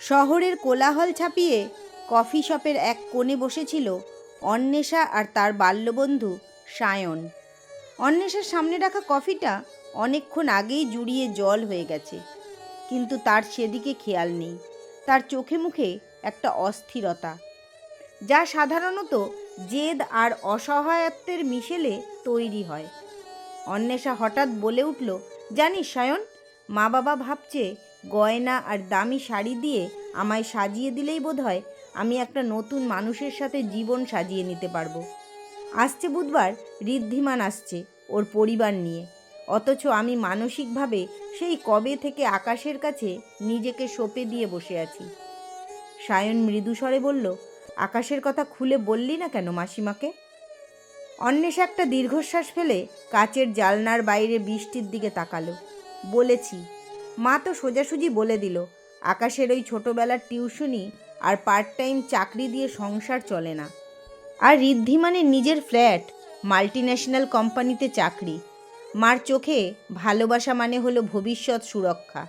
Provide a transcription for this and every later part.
শহরের কোলাহল ছাপিয়ে কফি শপের এক কোণে বসেছিল অন্বেষা আর তার বাল্যবন্ধু সায়ন। অন্বেষার সামনে রাখা কফিটা অনেকক্ষণ আগেই জুড়িয়ে জল হয়ে গেছে, কিন্তু তার সেদিকে খেয়াল নেই। তার চোখে মুখে একটা অস্থিরতা, যা সাধারণত জেদ আর অসহায়ত্বের মিশেলে তৈরি হয়। অন্বেষা হঠাৎ বলে উঠল, জানিস সায়ন, মা বাবা ভাবছে গয়না আর দামি শাড়ি দিয়ে আমায় সাজিয়ে দিলেই বোধহয় আমি একটা নতুন মানুষের সাথে জীবন সাজিয়ে নিতে পারবো। আসছে বুধবার ঋদ্ধিমান আসছে ওর পরিবার নিয়ে, অথচ আমি মানসিকভাবে সেই কবে থেকে আকাশের কাছে নিজেকে সঁপে দিয়ে বসে আছি। সায়ন মৃদুস্বরে বলল, আকাশের কথা খুলে বললি না কেন মাসিমাকে? অন্বেষা একটা দীর্ঘশ্বাস ফেলে কাচের জালনার বাইরে বৃষ্টির দিকে তাকালো। বলেছি, মা তো সোজাসুজি বলে দিল, আকাশের ওই ছোটোবেলার টিউশনি আর পার্ট টাইম চাকরি দিয়ে সংসার চলে না। আর ঋদ্ধিমানের নিজের ফ্ল্যাট, মাল্টিন্যাশনাল কোম্পানিতে চাকরি। মার চোখে ভালোবাসা মানে হলো ভবিষ্যৎ সুরক্ষা,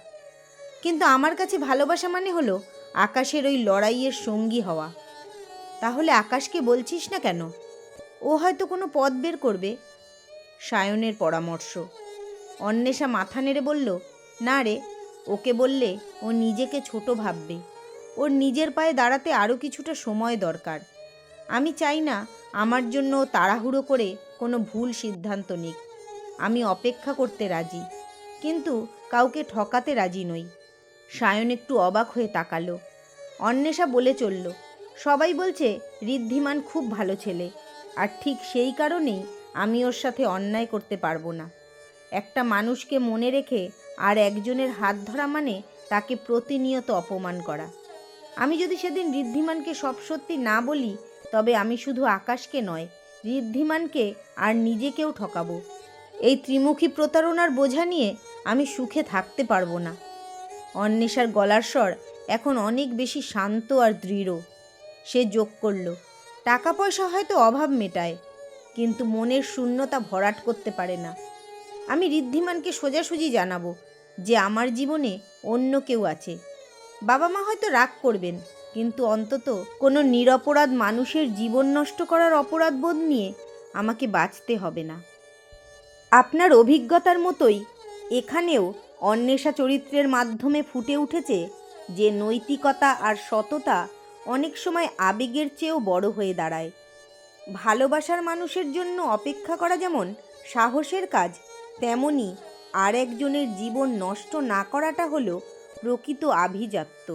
কিন্তু আমার কাছে ভালোবাসা মানে হলো আকাশের ওই লড়াইয়ের সঙ্গী হওয়া। তাহলে আকাশকে বলছিস না কেন? ও হয়তো কোনো পথ বের করবে। সায়নের পরামর্শ। অন্বেষা মাথা নেড়ে বলল, না রে, ওকে বললে ও নিজেকে ছোট ভাববে। ওর নিজের পায়ে দাঁড়াতে আরও কিছুটা সময় দরকার। আমি চাই না আমার জন্য তাড়াহুড়ো করে কোনো ভুল সিদ্ধান্ত নিক। আমি অপেক্ষা করতে রাজি, কিন্তু কাউকে ঠকাতে রাজি নই। সায়ন একটু অবাক হয়ে তাকালো। অন্বেষা বলে চলল, সবাই বলছে ঋদ্ধিমান খুব ভালো ছেলে, আর ঠিক সেই কারণেই আমি ওর সাথে অন্যায় করতে পারবো না। একটা মানুষকে মনে রেখে আর একজনের হাত ধরা মানে তাকে প্রতিনিয়ত অপমান করা। আমি যদি সেদিন ঋদ্ধিমানকে সব সত্যি না বলি, তবে আমি শুধু আকাশকে নয়, ঋদ্ধিমানকে আর নিজেকেও ঠকাবো। এই ত্রিমুখী প্রতারণার বোঝা নিয়ে আমি সুখে থাকতে পারবো না। অন্বেষার গলার স্বর এখন অনেক বেশি শান্ত আর দৃঢ়। সে যোগ করল, টাকা পয়সা হয়তো অভাব মেটায়, কিন্তু মনের শূন্যতা ভরাট করতে পারে না। আমি ঋদ্ধিমানকে সোজাসুজি জানাবো যে আমার জীবনে অন্য কেউ আছে। বাবা মা হয়তো রাগ করবেন, কিন্তু অন্তত কোনো নিরপরাধ মানুষের জীবন নষ্ট করার অপরাধ বোধ নিয়ে আমাকে বাঁচতে হবে না। আপনার অভিজ্ঞতার মতোই এখানেও অন্বেষা চরিত্রের মাধ্যমে ফুটে উঠেছে যে নৈতিকতা আর সততা অনেক সময় আবেগের চেয়েও বড় হয়ে দাঁড়ায়। ভালোবাসার মানুষের জন্য অপেক্ষা করা যেমন সাহসের কাজ, তেমনি আর একজনের জীবন নষ্ট না করাটা হলো প্রকৃত আভিজাত্য।